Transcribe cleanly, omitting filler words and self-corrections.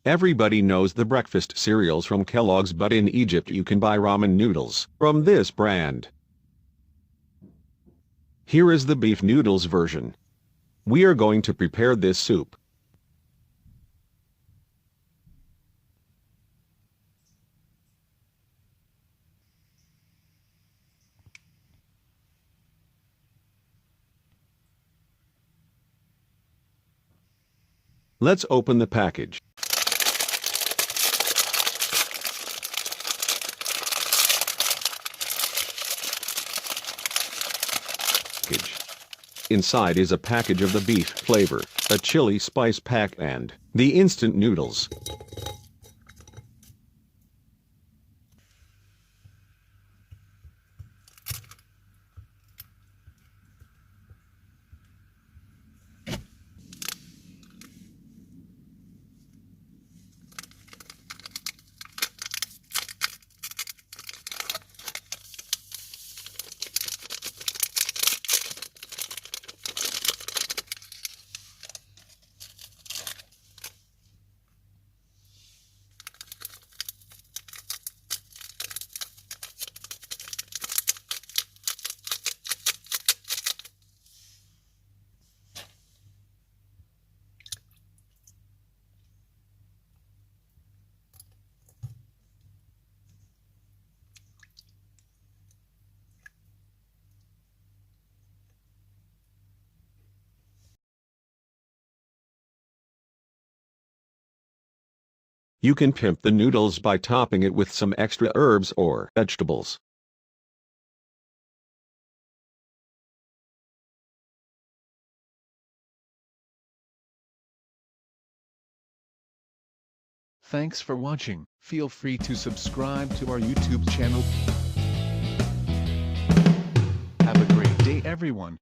Everybody knows the breakfast cereals from Kellogg's, but in Egypt you can buy ramen noodles from this brand. Here is the beef noodles version. We are going to prepare this soup. Let's open the package. Inside is a package of the beef flavor, a chili spice pack, and the instant noodles. You can pimp the noodles by topping it with some extra herbs or vegetables. Thanks for watching. Feel free to subscribe to our YouTube channel. Have a great day, everyone.